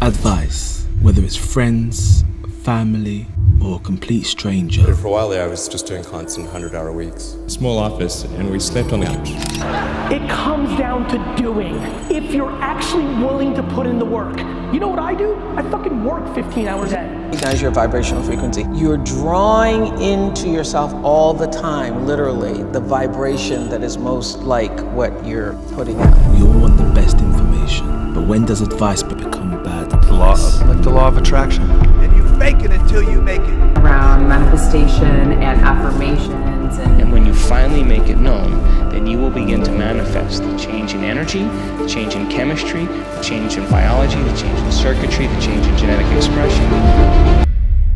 Advice, whether it's friends, family, or a complete stranger. But for a while there, I was just doing constant 100-hour weeks. Small office, and we slept on the couch. It comes down to doing. If you're actually willing to put in the work. You know what I do? I fucking work 15 hours a day. Recognize your vibrational frequency. You're drawing into yourself all the time, literally, the vibration that is most like what you're putting out. We all want the best information, but when does advice become bad advice? Like the law of attraction. And you fake it until you make it. Around manifestation and affirmations. And when you finally make it known, then you will begin to manifest the change in energy, the change in chemistry, the change in biology, the change in circuitry, the change in genetic expression.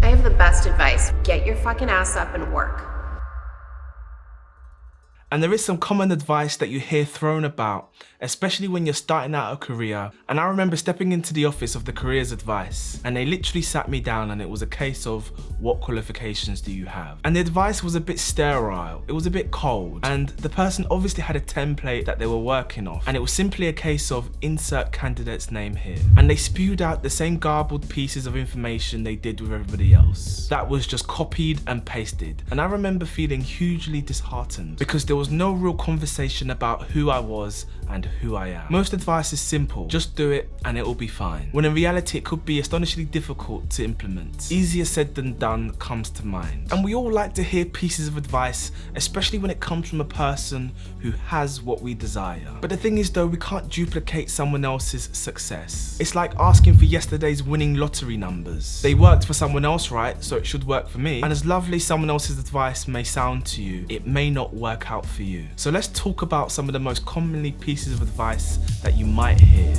I have the best advice. Get your fucking ass up and work. And there is some common advice that you hear thrown about, especially when you're starting out a career. And I remember stepping into the office of the careers advice, and they literally sat me down and it was a case of, what qualifications do you have? And the advice was a bit sterile, it was a bit cold, and the person obviously had a template that they were working off, and it was simply a case of insert candidate's name here. And they spewed out the same garbled pieces of information they did with everybody else. That was just copied and pasted. And I remember feeling hugely disheartened because there was no real conversation about who I was and who I am. Most advice is simple, just do it and it will be fine. When in reality it could be astonishingly difficult to implement. Easier said than done comes to mind. And we all like to hear pieces of advice, especially when it comes from a person who has what we desire. But the thing is though, we can't duplicate someone else's success. It's like asking for yesterday's winning lottery numbers. They worked for someone else, right? So it should work for me. And as lovely someone else's advice may sound to you, it may not work out for you. So let's talk about some of the most commonly pieces of advice that you might hear.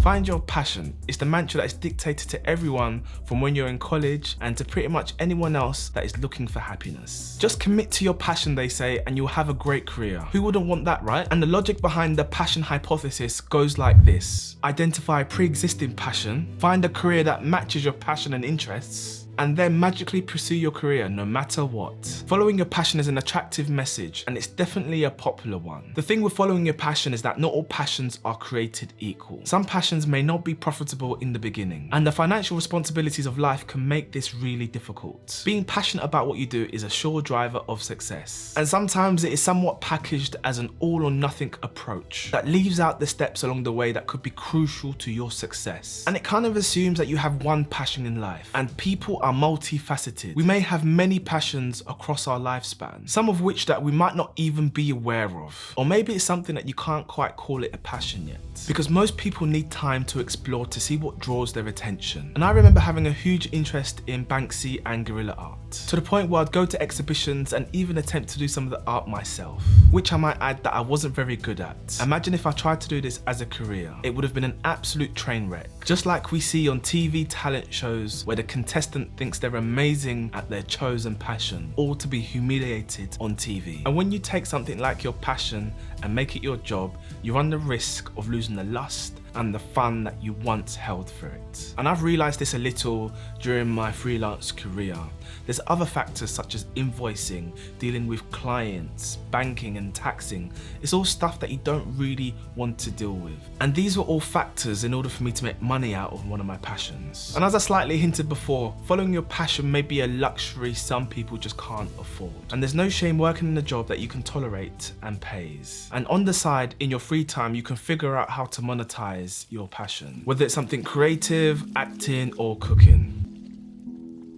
Find your passion. It's the mantra that is dictated to everyone from when you're in college and to pretty much anyone else that is looking for happiness. Just commit to your passion, they say, and you'll have a great career. Who wouldn't want that, right? And the logic behind the passion hypothesis goes like this. Identify pre-existing passion, find a career that matches your passion and interests, and then magically pursue your career no matter what. Following your passion is an attractive message, and it's definitely a popular one. The thing with following your passion is that not all passions are created equal. Some passions may not be profitable in the beginning, and the financial responsibilities of life can make this really difficult. Being passionate about what you do is a sure driver of success, and sometimes it is somewhat packaged as an all or nothing approach that leaves out the steps along the way that could be crucial to your success. And it kind of assumes that you have one passion in life, and people are multifaceted. We may have many passions across our lifespan, some of which that we might not even be aware of. Or maybe it's something that you can't quite call it a passion yet. Because most people need time to explore to see what draws their attention. And I remember having a huge interest in Banksy and guerrilla art, to the point where I'd go to exhibitions and even attempt to do some of the art myself, which I might add that I wasn't very good at. Imagine if I tried to do this as a career. It would have been an absolute train wreck. Just like we see on TV talent shows where the contestant thinks they're amazing at their chosen passion, all to be humiliated on TV. And when you take something like your passion and make it your job, you run the risk of losing the lust and the fun that you once held for it. And I've realized this a little during my freelance career. There's other factors such as invoicing, dealing with clients, banking and taxing. It's all stuff that you don't really want to deal with. And these were all factors in order for me to make money out of one of my passions. And as I slightly hinted before, following your passion may be a luxury some people just can't afford. And there's no shame working in a job that you can tolerate and pays. And on the side, in your free time, you can figure out how to monetize your passion, whether it's something creative, acting, or cooking.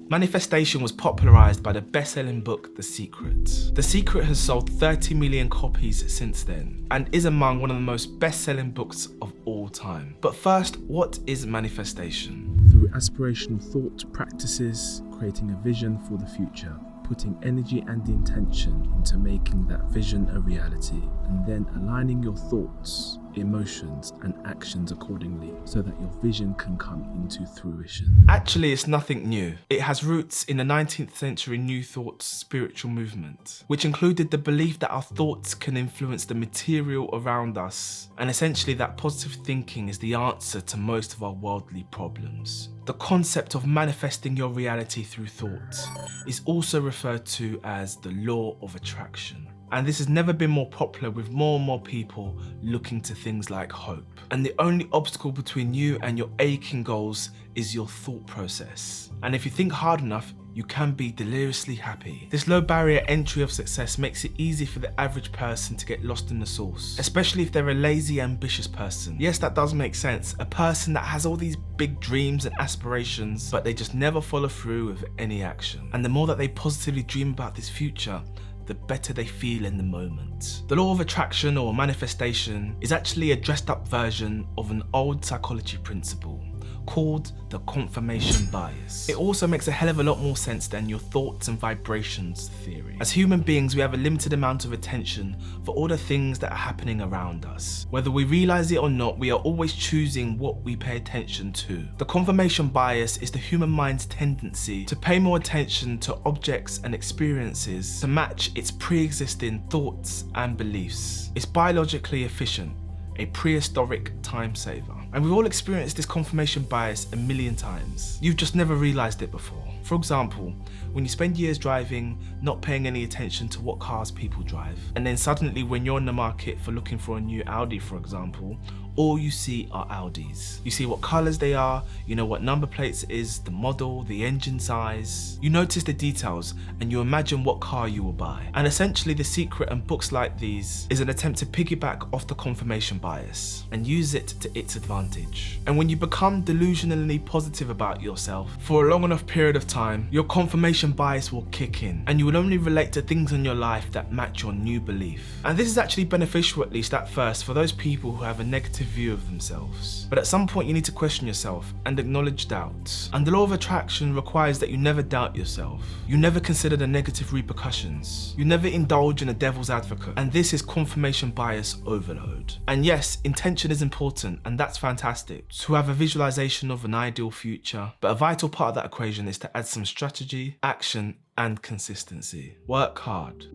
Manifestation was popularized by the best-selling book, The Secret. The Secret has sold 30 million copies since then, and is among one of the most best-selling books of all time. But first, what is manifestation? Through aspirational thought practices, creating a vision for the future, putting energy and intention into making that vision a reality, and then aligning your thoughts, emotions and actions accordingly so that your vision can come into fruition. Actually, it's nothing new. It has roots in the 19th century New Thought spiritual movement, which included the belief that our thoughts can influence the material around us, and essentially that positive thinking is the answer to most of our worldly problems. The concept of manifesting your reality through thought is also referred to as the law of attraction. And this has never been more popular, with more and more people looking to things like hope. And the only obstacle between you and your aching goals is your thought process. And if you think hard enough, you can be deliriously happy. This low barrier entry of success makes it easy for the average person to get lost in the sauce, especially if they're a lazy, ambitious person. Yes, that does make sense. A person that has all these big dreams and aspirations, but they just never follow through with any action. And the more that they positively dream about this future, the better they feel in the moment. The law of attraction or manifestation is actually a dressed up version of an old psychology principle called the confirmation bias. It also makes a hell of a lot more sense than your thoughts and vibrations theory. As human beings, we have a limited amount of attention for all the things that are happening around us. Whether we realize it or not, we are always choosing what we pay attention to. The confirmation bias is the human mind's tendency to pay more attention to objects and experiences to match its pre-existing thoughts and beliefs. It's biologically efficient, a prehistoric time saver. And we've all experienced this confirmation bias a million times. You've just never realized it before. For example, when you spend years driving, not paying any attention to what cars people drive, and then suddenly when you're in the market for looking for a new Audi, for example, all you see are Audis. You see what colours they are, you know what number plates it is, the model, the engine size. You notice the details and you imagine what car you will buy. And essentially the secret in books like these is an attempt to piggyback off the confirmation bias and use it to its advantage. And when you become delusionally positive about yourself for a long enough period of time, your confirmation bias will kick in and you will only relate to things in your life that match your new belief. And this is actually beneficial, at least at first, for those people who have a negative view of themselves. But at some point you need to question yourself and acknowledge doubt. And the law of attraction requires that you never doubt yourself. You never consider the negative repercussions. You never indulge in a devil's advocate. And this is confirmation bias overload. And yes, intention is important, and that's fantastic, to have a visualization of an ideal future. But a vital part of that equation is to add some strategy, action, and consistency. Work hard.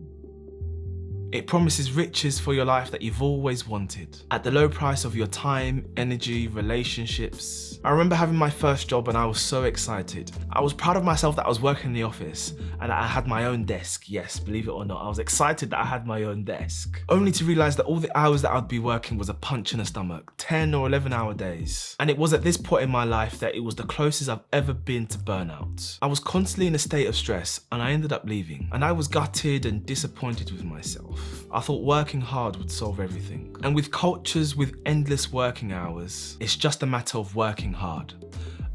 It promises riches for your life that you've always wanted, at the low price of your time, energy, relationships. I remember having my first job and I was so excited. I was proud of myself that I was working in the office and that I had my own desk. Yes, believe it or not, I was excited that I had my own desk. Only to realize that all the hours that I'd be working was a punch in the stomach, 10 or 11 hour days. And it was at this point in my life that it was the closest I've ever been to burnout. I was constantly in a state of stress and I ended up leaving. And I was gutted and disappointed with myself. I thought working hard would solve everything. And with cultures with endless working hours, it's just a matter of working hard.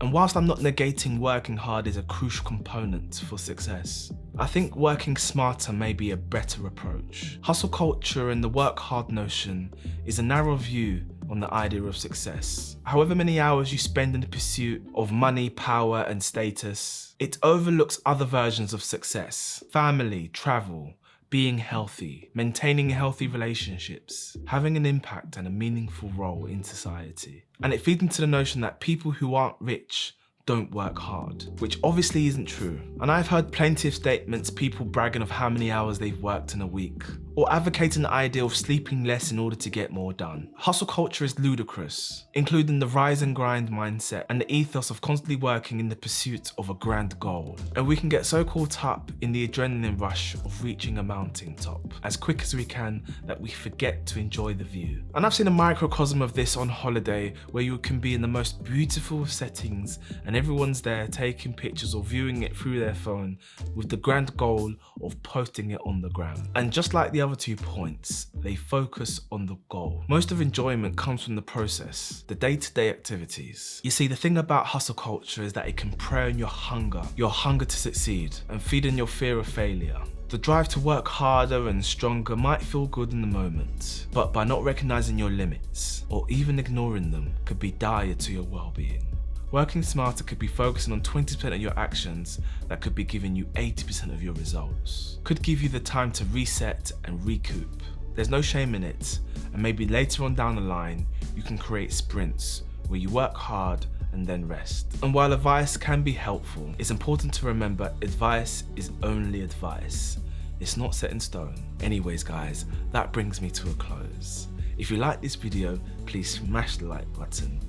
And whilst I'm not negating working hard is a crucial component for success, I think working smarter may be a better approach. Hustle culture and the work hard notion is a narrow view on the idea of success. However many hours you spend in the pursuit of money, power, and status, it overlooks other versions of success: family, travel, being healthy, maintaining healthy relationships, having an impact and a meaningful role in society. And it feeds into the notion that people who aren't rich don't work hard, which obviously isn't true. And I've heard plenty of statements, people bragging of how many hours they've worked in a week, or advocating the idea of sleeping less in order to get more done. Hustle culture is ludicrous, including the rise and grind mindset and the ethos of constantly working in the pursuit of a grand goal. And we can get so caught up in the adrenaline rush of reaching a mountaintop as quick as we can that we forget to enjoy the view. And I've seen a microcosm of this on holiday, where you can be in the most beautiful settings and everyone's there taking pictures or viewing it through their phone with the grand goal of posting it on the gram. And just like the other 2 points, they focus on the goal. Most of enjoyment comes from the process, the day-to-day activities. You see, the thing about hustle culture is that it can prey on your hunger to succeed, and feed in your fear of failure. The drive to work harder and stronger might feel good in the moment, but by not recognizing your limits, or even ignoring them, could be dire to your well-being. Working smarter could be focusing on 20% of your actions that could be giving you 80% of your results. Could give you the time to reset and recoup. There's no shame in it, and maybe later on down the line, you can create sprints where you work hard and then rest. And while advice can be helpful, it's important to remember advice is only advice. It's not set in stone. Anyways guys, that brings me to a close. If you like this video, please smash the like button.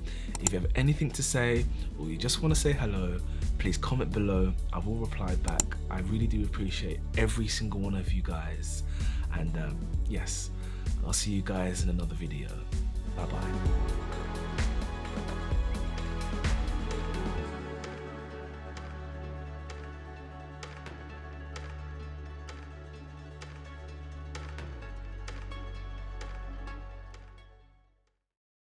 If you have anything to say, or you just want to say hello, please comment below. I will reply back. I really do appreciate every single one of you guys. And yes, I'll see you guys in another video. Bye bye.